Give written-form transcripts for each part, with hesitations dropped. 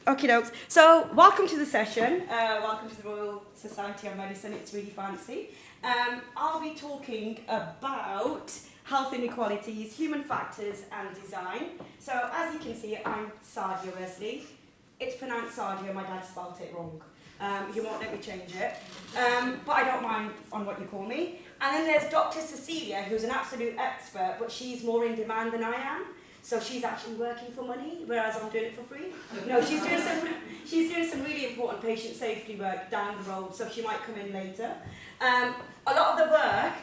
Okie dokes. So, welcome to the session. Welcome to the Royal Society of Medicine. It's really fancy. I'll be talking about health inequalities, human factors, and design. So, as you can see, I'm Saydia Wesley. It's pronounced Saydia. My dad spelled it wrong. He won't let me change it. But I don't mind on what you call me. And then there's Dr. Cecilia, who's an absolute expert, but she's more in demand than I am. So she's actually working for money, whereas I'm doing it for free. No, she's doing some really important patient safety work down the road, so she might come in later. A lot of the work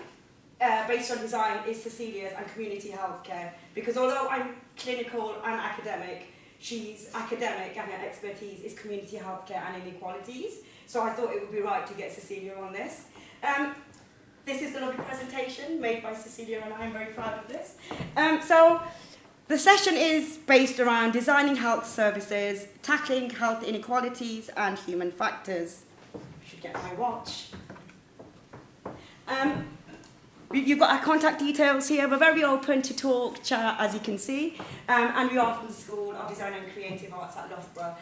based on design is Cecilia's and community healthcare, because although I'm clinical and academic, she's academic and her expertise is community healthcare and inequalities. So I thought it would be right to get Cecilia on this. This is the lovely presentation made by Cecilia, and I'm very proud of this. The session is based around designing health services, tackling health inequalities and human factors. I should get my watch. You've got our contact details here. We're very open to talk, chat, as you can see. And we are from the School of Design and Creative Arts at Loughborough.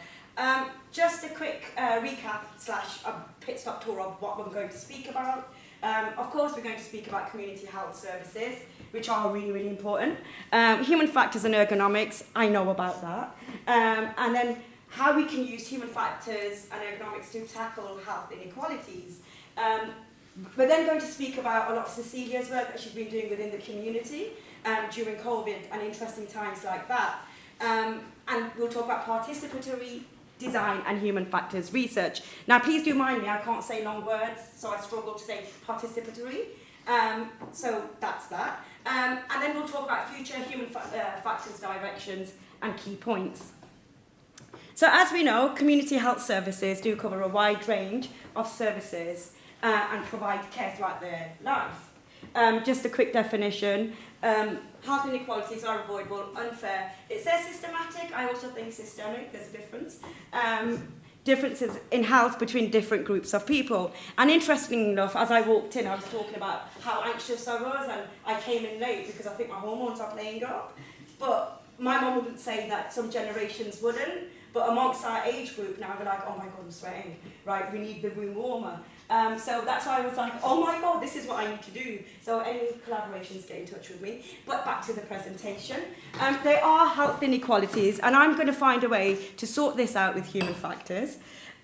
Just a quick recap / a pit stop tour of what we're going to speak about. Of course, we're going to speak about community health services, which are really, really important. Human factors and ergonomics, I know about that. And then how we can use human factors and ergonomics to tackle health inequalities. We're then going to speak about a lot of Cecilia's work that she's been doing within the community during COVID and interesting times like that. And we'll talk about participatory design and human factors research. Now, please do mind me, I can't say long words, so I struggle to say participatory. So that's that. And then we'll talk about future human factors directions and key points. So as we know, community health services do cover a wide range of services and provide care throughout their life. Just a quick definition. Health inequalities are avoidable, unfair. It says systematic, I also think systemic, there's a difference. Differences in health between different groups of people. And interestingly enough, as I walked in, I was talking about how anxious I was, and I came in late because I think my hormones are playing up. But my mum wouldn't say that, some generations wouldn't. But amongst our age group now, we're like, oh my God, I'm sweating. Right, we need the room warmer. So that's why I was like, oh my God, this is what I need to do. So any collaborations, get in touch with me. But back to the presentation. There are health inequalities, and I'm going to find a way to sort this out with human factors.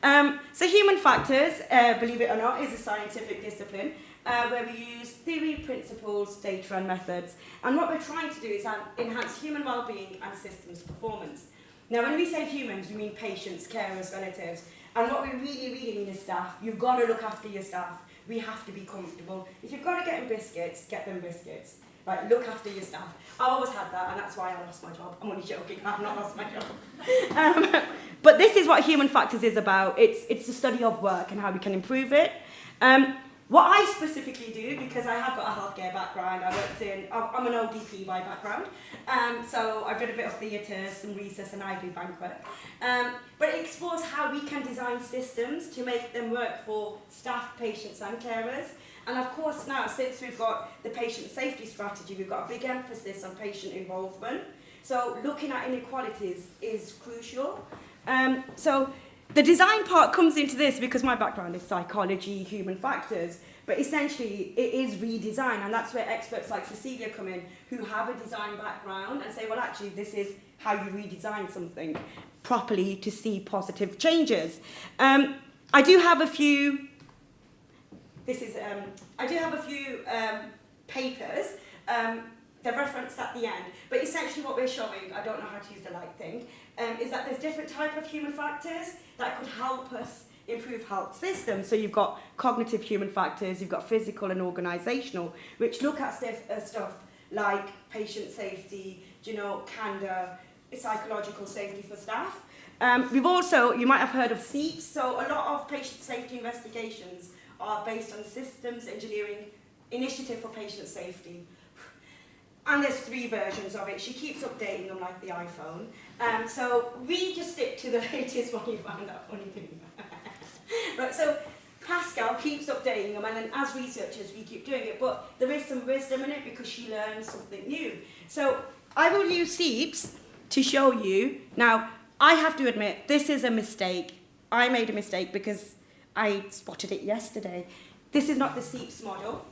So human factors, believe it or not, is a scientific discipline where we use theory, principles, data and methods. And what we're trying to do is enhance human well-being and systems performance. Now, when we say humans, we mean patients, carers, relatives. And what we really, really mean is staff. You've got to look after your staff. We have to be comfortable. If you've got to get them biscuits, get them biscuits. Right, look after your staff. I've always had that, and that's why I lost my job. I'm only joking, I've not lost my job. But this is what human factors is about. It's the study of work and how we can improve it. What I specifically do, because I have got a healthcare background, I'm an ODP by background, so I've done a bit of theatre, some research, and I do bank work. But it explores how we can design systems to make them work for staff, patients and carers. And of course now, since we've got the patient safety strategy, we've got a big emphasis on patient involvement. So looking at inequalities is crucial. So the design part comes into this because my background is psychology, human factors, but essentially it is redesign, and that's where experts like Cecilia come in, who have a design background and say, well, actually, this is how you redesign something properly to see positive changes. I do have a few papers. They're referenced at the end, but essentially what we're showing, I don't know how to use the light thing, is that there's different type of human factors that could help us improve health systems. So you've got cognitive human factors, you've got physical and organisational, which look at stuff like patient safety, candor, psychological safety for staff. We've also, you might have heard of SEEPs, so a lot of patient safety investigations are based on systems engineering initiative for patient safety. And there's 3 versions of it. She keeps updating them like the iPhone. So we just stick to the latest one. You found that funny thing. Right, so Pascal keeps updating them, and then as researchers we keep doing it, but there is some wisdom in it because she learns something new. So I will use SEEPs to show you. Now, I have to admit, this is a mistake. I made a mistake because I spotted it yesterday. This is not the SEEPS model.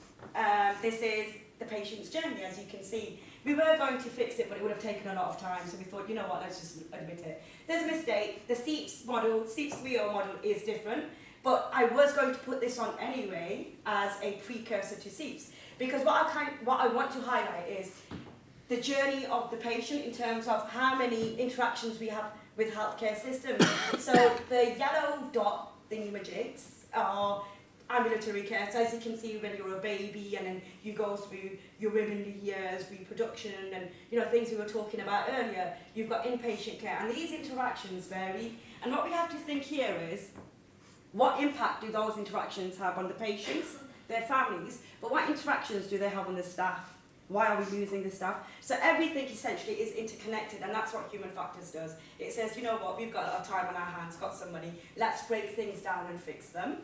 This is the patient's journey, as you can see. We were going to fix it, but it would have taken a lot of time, so we thought, you know what, let's just admit it. There's a mistake. The SEEPS model, SEEPS 3.0 model is different, but I was going to put this on anyway as a precursor to SEEPS, because what I want to highlight is the journey of the patient in terms of how many interactions we have with healthcare systems. So the yellow dot thingamajigs are ambulatory care. So as you can see, when you're a baby and then you go through your women years, reproduction, and things we were talking about earlier, you've got inpatient care, and these interactions vary. And what we have to think here is, what impact do those interactions have on the patients, their families, but what interactions do they have on the staff? Why are we losing the staff? So everything essentially is interconnected, and that's what human factors does. It says, you know what, we've got a lot of time on our hands, got some money, let's break things down and fix them.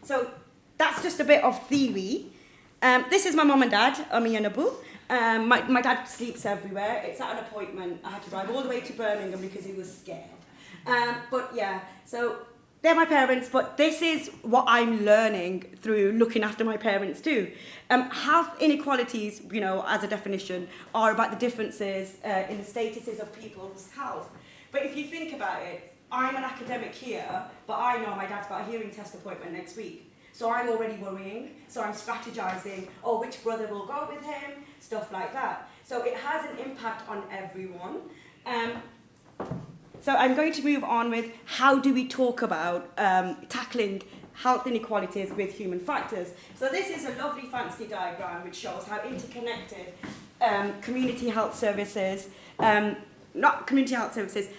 So that's just a bit of theory. This is my mum and dad, Ami and Abu. My dad sleeps everywhere. It's at an appointment. I had to drive all the way to Birmingham because he was scared. But yeah, so they're my parents, but this is what I'm learning through looking after my parents too. Health inequalities, as a definition, are about the differences in the statuses of people's health. But if you think about it, I'm an academic here, but I know my dad's got a hearing test appointment next week. So I'm already worrying, so I'm strategizing, which brother will go with him, stuff like that. So it has an impact on everyone. So I'm going to move on with how do we talk about tackling health inequalities with human factors. So this is a lovely fancy diagram which shows how interconnected community health services,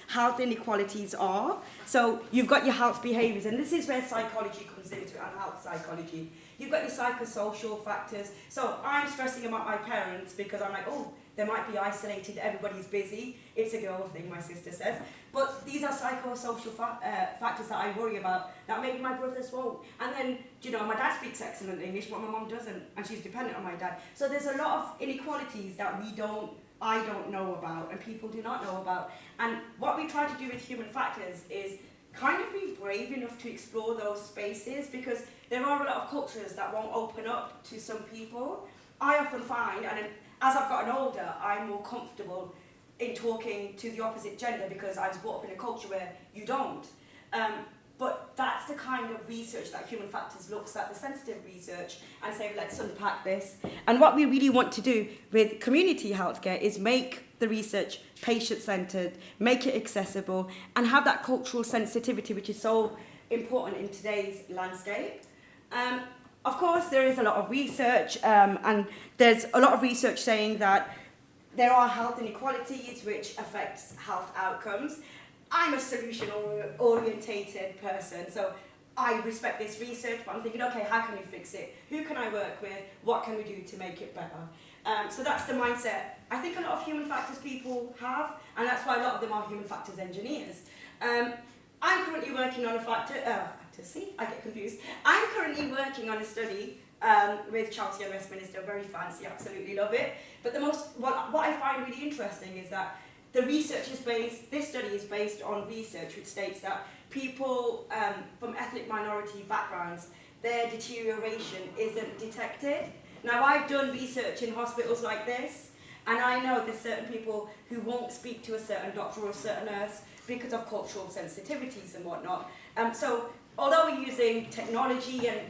health inequalities are. So you've got your health behaviours, and this is where psychology comes into, and health psychology. You've got your psychosocial factors. So I'm stressing about my parents because I'm like, they might be isolated, everybody's busy. It's a girl thing, my sister says. But these are psychosocial factors that I worry about that maybe my brothers won't. And then, my dad speaks excellent English, but my mum doesn't, and she's dependent on my dad. So there's a lot of inequalities that I don't know about, and people do not know about. And what we try to do with human factors is kind of be brave enough to explore those spaces, because there are a lot of cultures that won't open up to some people. I often find, and as I've gotten older, I'm more comfortable in talking to the opposite gender because I was brought up in a culture where you don't. But that's the kind of research that human factors looks at, the sensitive research, and say, let's unpack this. And what we really want to do with community healthcare is make the research patient-centred, make it accessible, and have that cultural sensitivity, which is so important in today's landscape. Of course, there is a lot of research, and there's a lot of research saying that there are health inequalities which affects health outcomes. I'm a solution-orientated person, so I respect this research, but I'm thinking, okay, how can we fix it? Who can I work with? What can we do to make it better? So that's the mindset I think a lot of human factors people have, and that's why a lot of them are human factors engineers. I'm currently working on I get confused. I'm currently working on a study with Chelsea and Westminster, very fancy, absolutely love it. But what I find really interesting is that the research is this study is based on research which states that people from ethnic minority backgrounds, their deterioration isn't detected. Now, I've done research in hospitals like this, and I know there's certain people who won't speak to a certain doctor or a certain nurse because of cultural sensitivities and whatnot. So although we're using technology and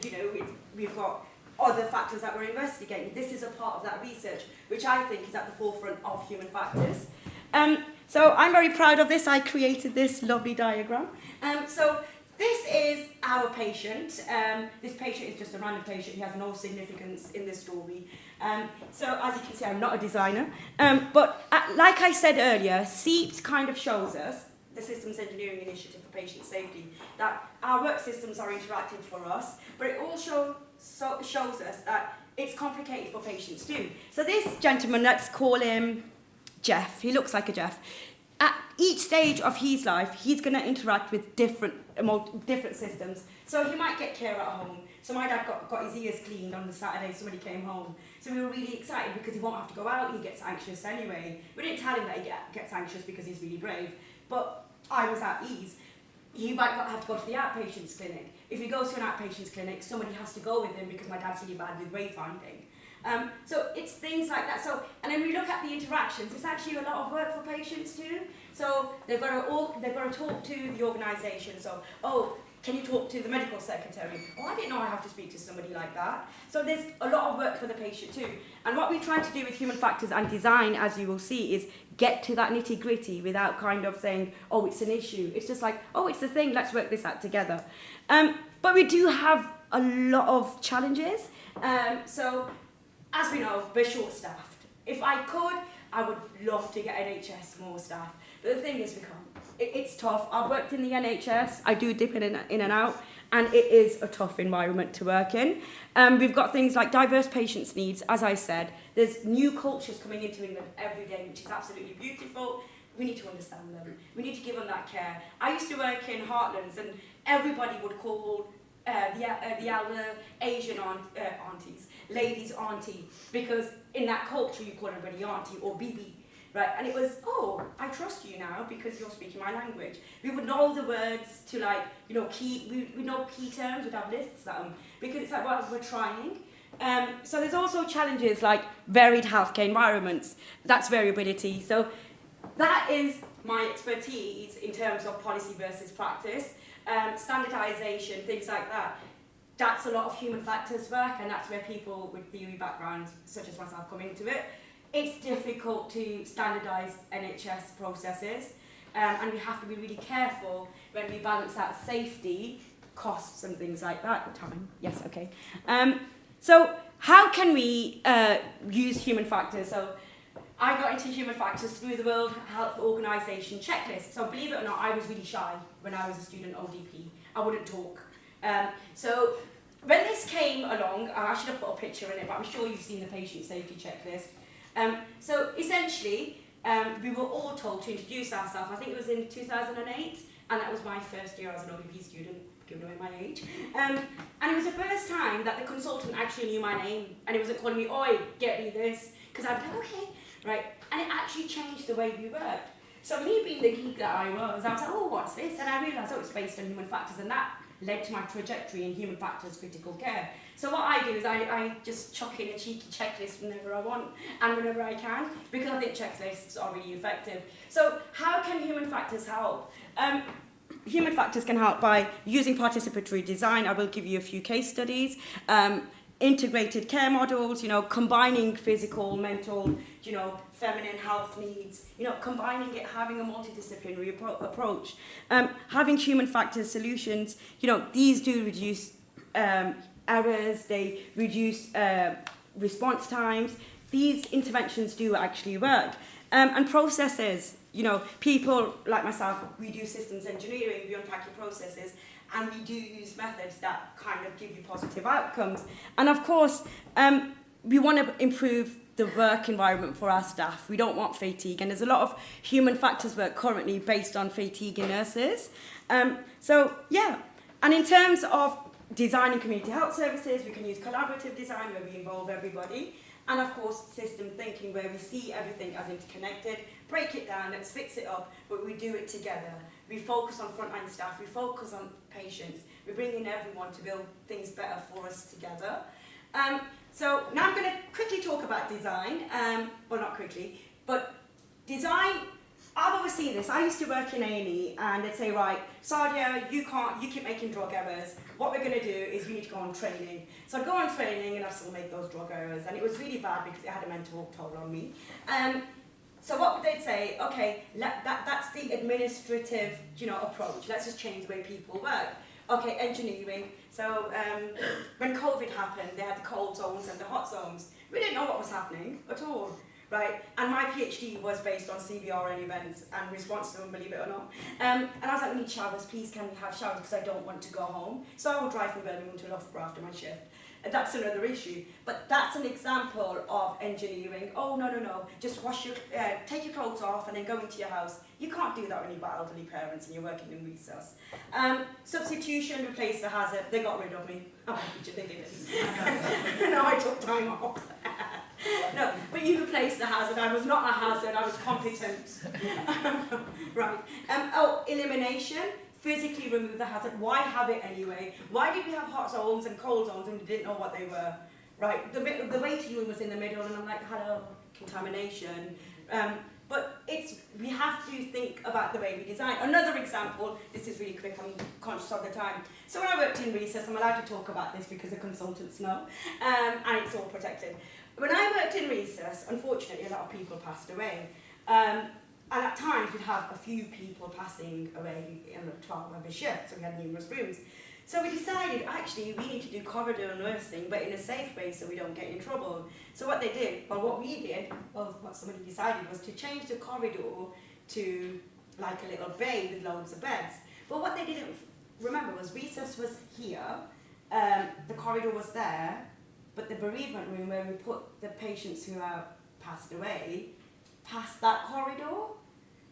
we've got other factors that we're investigating, this is a part of that research which I think is at the forefront of human factors. So I'm very proud of this. I created this lovely diagram. So this is our patient. This patient is just a random patient. He has no significance in this story. So as you can see, I'm not a designer. But like I said earlier, SEEPS kind of shows us, the Systems Engineering Initiative for Patient Safety, that our work systems are interactive for us, but it also shows us that it's complicated for patients too. So this gentleman, let's call him Jeff. He looks like a Jeff. At each stage of his life, he's going to interact with different systems. So he might get care at home. So my dad got his ears cleaned on the Saturday, somebody came home. So we were really excited because he won't have to go out, he gets anxious anyway. We didn't tell him that he gets anxious because he's really brave. But I was at ease. He might have to go to the outpatients clinic. If he goes to an outpatients clinic, somebody has to go with him because my dad's really bad with wayfinding. So it's things like that. So, and then we look at the interactions. It's actually a lot of work for patients too. So they've got to talk to the organisation. So, oh, can you talk to the medical secretary? Oh, I didn't know I have to speak to somebody like that. So there's a lot of work for the patient too. And what we try to do with human factors and design, as you will see, is get to that nitty gritty without kind of saying, oh, it's an issue. It's just like, oh, it's the thing, let's work this out together. But we do have a lot of challenges. So as we know, we're short-staffed. If I could, I would love to get NHS more staff. But the thing is, we can't. It's tough. I've worked in the NHS. I do dip in and out. And it is a tough environment to work in. We've got things like diverse patients' needs. As I said, there's new cultures coming into England every day, which is absolutely beautiful. We need to understand them. We need to give them that care. I used to work in Heartlands, and everybody would call the elder Asian aunties, ladies auntie, because in that culture you call everybody auntie or bibi, right? And it was, oh, I trust you now because you're speaking my language. We would know the words to, like, you know, we know key terms, we'd have lists of them, because it's like, well, we're trying. So there's also challenges like varied healthcare environments. That's variability. So that is my expertise in terms of policy versus practice. Standardisation, things like that. That's a lot of human factors work, and that's where people with theory backgrounds, such as myself, come into it. It's difficult to standardise NHS processes, and we have to be really careful when we balance out safety, costs, and things like that. Time, yes, okay. So how can we use human factors? So I got into human factors through the World Health Organization checklist. So believe it or not, I was really shy when I was a student ODP. I wouldn't talk. So when this came along, I should have put a picture in it, but I'm sure you've seen the patient safety checklist. So essentially, we were all told to introduce ourselves. I think it was in 2008, and that was my first year as an ODP student, giving away my age. And it was the first time that the consultant actually knew my name, and he wasn't calling me, oi, get me this, because I'd be like, okay. Right, and it actually changed the way we worked. So me being the geek that I was like, oh, what's this? And I realised, oh, it's based on human factors, and that led to my trajectory in human factors critical care. So what I do is I just chuck in a cheeky checklist whenever I want and whenever I can, because I think checklists are really effective. So how can human factors help? Human factors can help by using participatory design. I will give you a few case studies. Integrated care models, you know, combining physical, mental, you know, feminine health needs, you know, combining it, having a multidisciplinary approach. Having human factors solutions, you know, these do reduce errors, they reduce response times. These interventions do actually work. And processes, you know, people like myself, we do systems engineering, we unpack your processes, and we do use methods that kind of give you positive outcomes. And of course, we want to improve the work environment for our staff. We don't want fatigue, and there's a lot of human factors work currently based on fatigue in nurses. So yeah, and in terms of designing community health services, we can use collaborative design where we involve everybody. And of course, system thinking where we see everything as interconnected, break it down, let's fix it up, but we do it together. We focus on frontline staff, we focus on patients, we bring in everyone to build things better for us together. So now I'm going to quickly talk about design, well not quickly, but design, I've always seen this. I used to work in A&E and they'd say, right, Saydia, you keep making drug errors. What we're going to do is you need to go on training. So I'd go on training and I'd still make those drug errors, and it was really bad because it had a mental toll on me. So what would they say? Okay, that's the administrative, you know, approach. Let's just change the way people work. Okay, engineering. So when COVID happened, they had the cold zones and the hot zones. We didn't know what was happening at all, right? And my PhD was based on CBRN events and response to them, believe it or not. And I was like, we need showers, please can we have showers, because I don't want to go home. So I would drive from Birmingham to Loughborough after my shift. That's another issue, but that's an example of engineering. Oh, no, just take your clothes off and then go into your house. You can't do that when you've got elderly parents and you're working in resus. Substitution, replace the hazard. They got rid of me. Oh, they didn't. No, I took time off. No, but you replaced the hazard. I was not a hazard, I was competent. Right. Elimination. Physically remove the hazard. Why have it anyway? Why did we have hot zones and cold zones and we didn't know what they were? Right. The waiting room was in the middle and I'm like, hello, contamination. But we have to think about the way we design. Another example, this is really quick, I'm conscious of the time. So when I worked in research, I'm allowed to talk about this because the consultants know, and it's all protected. When I worked in research, unfortunately a lot of people passed away. And at times we'd have a few people passing away in a 12-hour shift, so we had numerous rooms. So we decided, actually, we need to do corridor nursing, but in a safe way so we don't get in trouble. So what they did, well, what we did, well, what somebody decided was to change the corridor to like a little bay with loads of beds. But what they didn't remember was recess was here, the corridor was there, but the bereavement room where we put the patients who are passed away, past that corridor.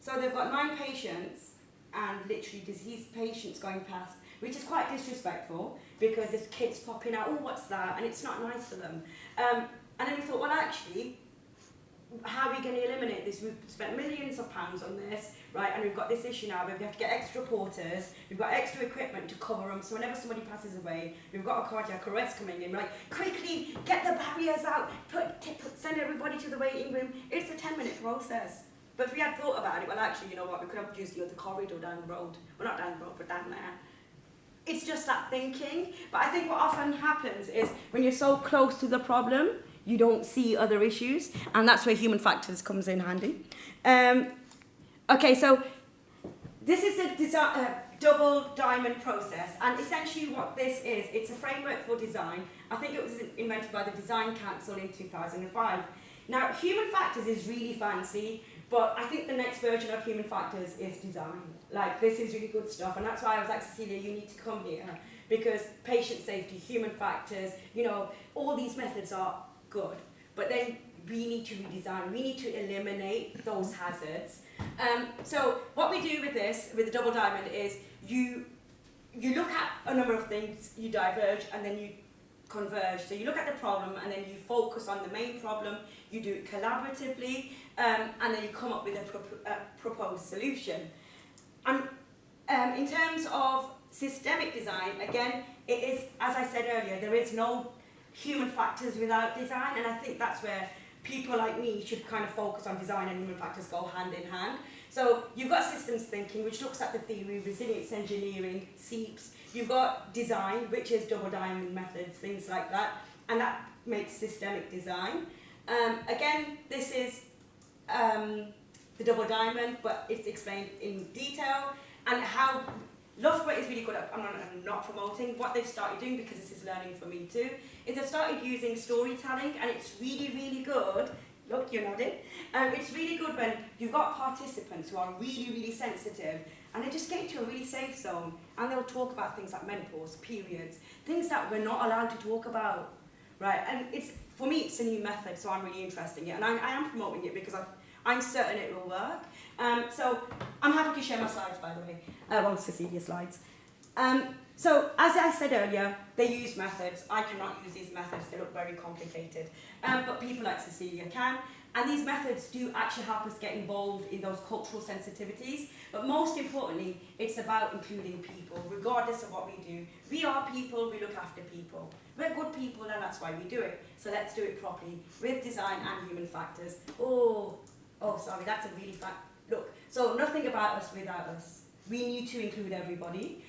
So they've got 9 patients and literally deceased patients going past, which is quite disrespectful because there's kids popping out, oh, what's that? And it's not nice for them. And then we thought, well, actually, how are we going to eliminate this? We've spent millions of pounds on this, right? And we've got this issue now where we have to get extra porters, we've got extra equipment to cover them, so whenever somebody passes away, we've got a cardiac arrest coming in, right? Quickly, get the barriers out, send everybody to the waiting room. It's a 10-minute process. But if we had thought about it, well, actually, you know what, we could have used the other corridor down the road. Well, not down the road, but down there. It's just that thinking. But I think what often happens is when you're so close to the problem, you don't see other issues, and that's where human factors comes in handy. Okay, so this is the double diamond process, and essentially what this is, it's a framework for design. I think it was invented by the Design Council in 2005. Now, human factors is really fancy, but I think the next version of human factors is design. Like, this is really good stuff, and that's why I was like, Cecilia, you need to come here, because patient safety, human factors, you know, all these methods are good, but then we need to redesign, we need to eliminate those hazards. So what we do with this, with the double diamond, is you look at a number of things, you diverge, and then you converge. So you look at the problem, and then you focus on the main problem, you do it collaboratively, and then you come up with a proposed solution. And in terms of systemic design, again, it is, as I said earlier, there is no human factors without design, and I think that's where people like me should kind of focus on design and human factors go hand in hand. So you've got systems thinking, which looks at the theory, resilience engineering, SEEPs. You've got design, which is double diamond methods, things like that, and that makes systemic design. Again, this is the double diamond, but it's explained in detail, and how Loughborough is really good at, I'm not promoting, what they've started doing, because this is learning for me too, is they've started using storytelling, and it's really, really good. Look, you're nodding. It's really good when you've got participants who are really, really sensitive, and they just get into a really safe zone, and they'll talk about things like menopause, periods, things that we're not allowed to talk about, right? And it's, for me, it's a new method, so I'm really interested in it, and I am promoting it because I'm certain it will work. So I'm happy to share my slides, by the way. Well, Cecilia's slides. So as I said earlier, they use methods. I cannot use these methods. They look very complicated. But people like Cecilia can. And these methods do actually help us get involved in those cultural sensitivities. But most importantly, it's about including people, regardless of what we do. We are people, we look after people. We're good people, and that's why we do it. So let's do it properly, with design and human factors. Oh, sorry, that's a really look. So nothing about us without us. We need to include everybody.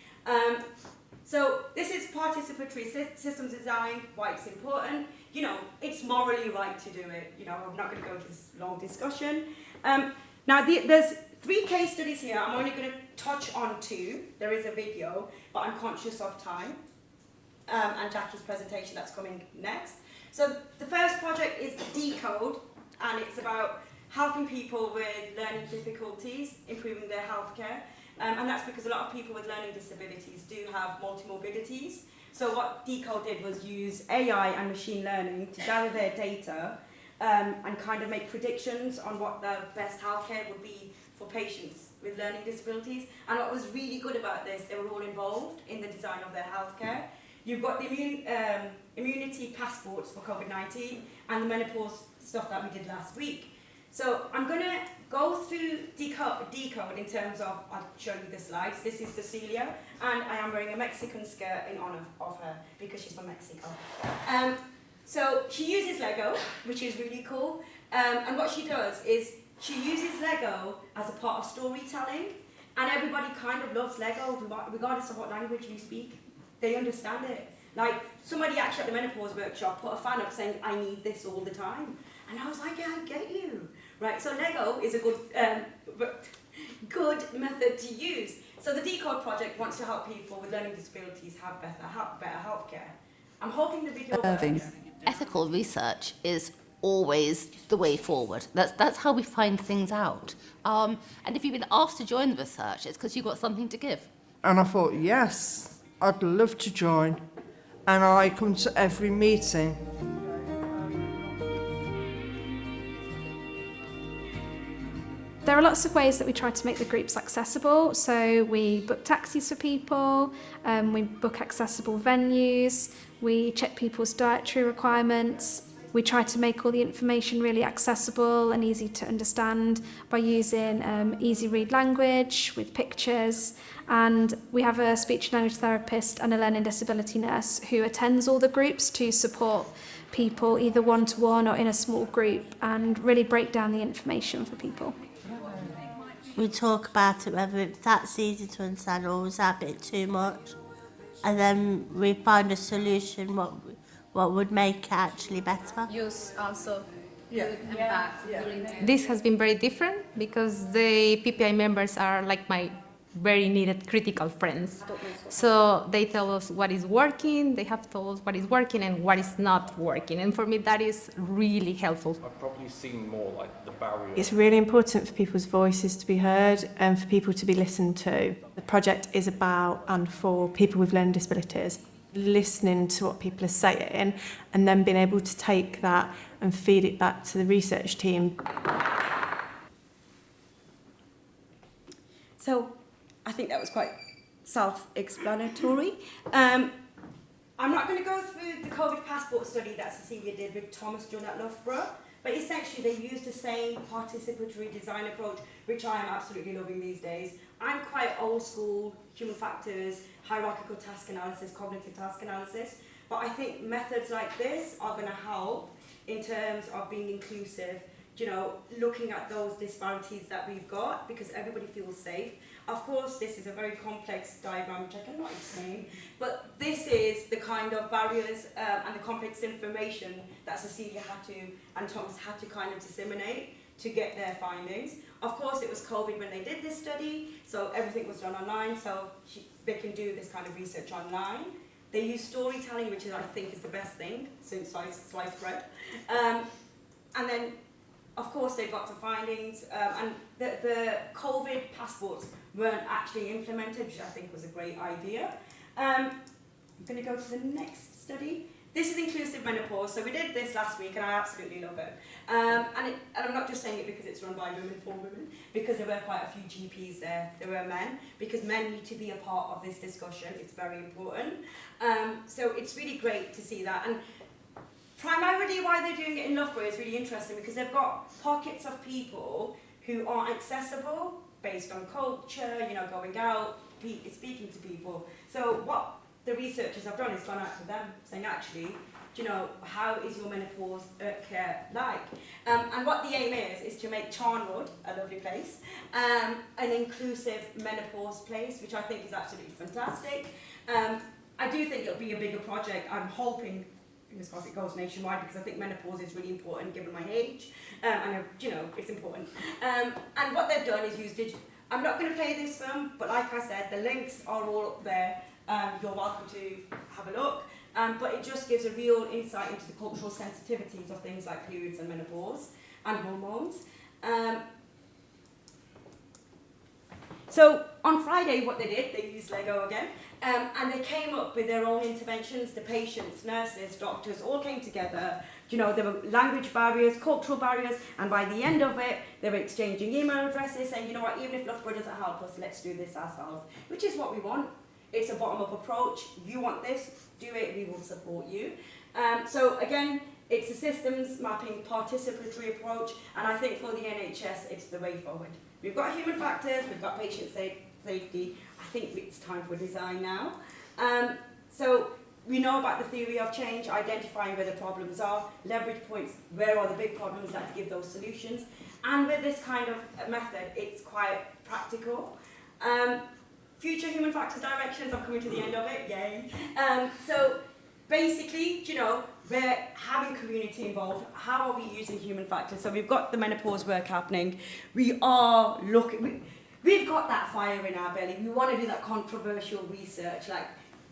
So this is participatory systems design, why it's important. You know, it's morally right to do it. You know, I'm not going to go into this long discussion. Now, there's 3 case studies here. I'm only going to touch on 2. There is a video, but I'm conscious of time. And Jackie's presentation that's coming next. So the first project is Decode, and it's about helping people with learning difficulties, improving their healthcare. And that's because a lot of people with learning disabilities do have multimorbidities. So what Decode did was use AI and machine learning to gather their data and kind of make predictions on what the best healthcare would be for patients with learning disabilities. And what was really good about this, they were all involved in the design of their healthcare. You've got the immunity passports for COVID-19 and the menopause stuff that we did last week. So I'm going to go through decode in terms of, I'll show you the slides. This is Cecilia, and I am wearing a Mexican skirt in honor of her because she's from Mexico. So she uses Lego, which is really cool. And what she does is she uses Lego as a part of storytelling, and everybody kind of loves Lego regardless of what language you speak. They understand it. Like, somebody actually at the menopause workshop put a fan up saying, I need this all the time. And I was like, yeah, I get you. Right, so Lego is a good method to use. So the Decode project wants to help people with learning disabilities have better healthcare. I'm hoping the video works. Ethical research is always the way forward. That's how we find things out. And if you've been asked to join the research, it's because you've got something to give. And I thought, yes, I'd love to join. And I come to every meeting. There are lots of ways that we try to make the groups accessible. So we book taxis for people, we book accessible venues, we check people's dietary requirements. We try to make all the information really accessible and easy to understand by using easy read language with pictures. And we have a speech and language therapist and a learning disability nurse who attends all the groups to support people either one-to-one or in a small group and really break down the information for people. We talk about it, whether it's that's easy to understand or was that a bit too much. And then we find a solution, what would make it actually better. Use also good and bad during the... This has been very different because the PPI members are like my very needed critical friends. So they tell us what is working, they have told us what is working and what is not working. And for me, that is really helpful. I've probably seen more like the barrier. It's really important for people's voices to be heard and for people to be listened to. The project is about and for people with learning disabilities. Listening to what people are saying and then being able to take that and feed it back to the research team. So I think that was quite self-explanatory. I'm not going to go through the COVID passport study that Cecilia did with Thomas Dunn at Loughborough, but essentially they used the same participatory design approach, which I am absolutely loving these days. I'm quite old school, human factors, hierarchical task analysis, cognitive task analysis, but I think methods like this are going to help in terms of being inclusive, you know, looking at those disparities that we've got because everybody feels safe. Of course, this is a very complex diagram, which I cannot explain, but this is the kind of barriers and the complex information that Cecilia and Thomas had to kind of disseminate to get their findings. Of course, it was COVID when they did this study, so everything was done online, so they can do this kind of research online. They use storytelling, which I think is the best thing since sliced bread. And then, of course, they've got some findings, and the COVID passports weren't actually implemented, which I think was a great idea. I'm going to go to the next study. This is inclusive menopause, so we did this last week and I absolutely love it. And I'm not just saying it because it's run by women for women, because there were quite a few GPs there were men, because men need to be a part of this discussion, it's very important. So it's really great to see that. And primarily why they're doing it in Loughborough is really interesting because they've got pockets of people who aren't accessible based on culture, you know, going out, speaking to people. So what the researchers have done is gone out to them saying, actually, you know, how is your menopause care like? And what the aim is to make Charnwood a lovely place, an inclusive menopause place, which I think is absolutely fantastic. I do think it'll be a bigger project. I'm hoping, fingers crossed, it goes nationwide because I think menopause is really important given my age, and you know, it's important. And what they've done is use digital. I'm not going to play this film, but like I said, the links are all up there. You're welcome to have a look, but it just gives a real insight into the cultural sensitivities of things like periods and menopause and hormones. So on Friday, what they did, they used Lego again, and they came up with their own interventions. The patients, nurses, doctors all came together. You know, there were language barriers, cultural barriers, and by the end of it, they were exchanging email addresses saying, you know what, even if Loughborough doesn't help us, let's do this ourselves, which is what we want. It's a bottom-up approach. You want this, do it, we will support you. So again, it's a systems mapping participatory approach, and I think for the NHS, it's the way forward. We've got human factors, we've got patient safety. I think it's time for design now. So we know about the theory of change, identifying where the problems are, leverage points, where are the big problems, let's give those solutions. And with this kind of method, it's quite practical. Future human factors directions, I'm coming to the end of it, yay. So basically, you know, we're having community involved. How are we using human factors? So we've got the menopause work happening. We are looking, we've got that fire in our belly. We want to do that controversial research. Like,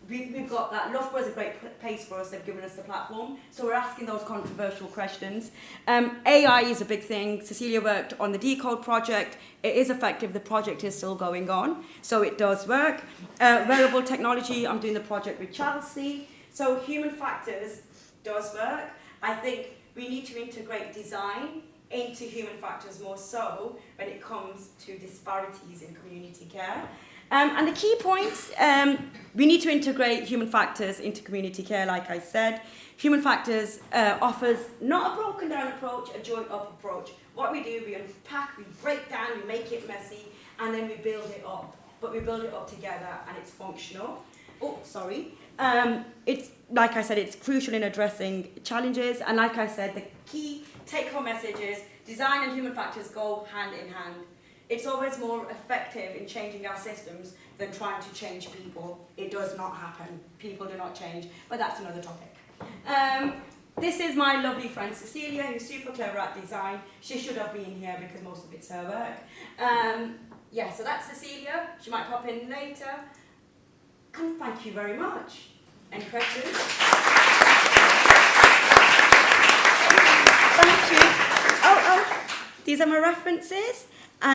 we've got that. Loughborough is a great place for us. They've given us the platform. So we're asking those controversial questions. AI is a big thing. Cecilia worked on the Decode project. It is effective. The project is still going on. So it does work. Wearable technology, I'm doing the project with Chelsea. So human factors does work. I think we need to integrate design into human factors more so when it comes to disparities in community care. And the key points, we need to integrate human factors into community care, like I said. Human factors offers not a broken down approach, a joint up approach. What we do, we unpack, we break down, we make it messy, and then we build it up. But we build it up together and it's functional. Oh, sorry. It's, like I said, it's crucial in addressing challenges. And like I said, the key take-home message is design and human factors go hand in hand. It's always more effective in changing our systems than trying to change people. It does not happen. People do not change, but that's another topic. This is my lovely friend Cecilia, who's super clever at design. She should have been here because most of it's her work. Yeah, so that's Cecilia. She might pop in later. And thank you very much. Any questions? Thank you. Oh, these are my references.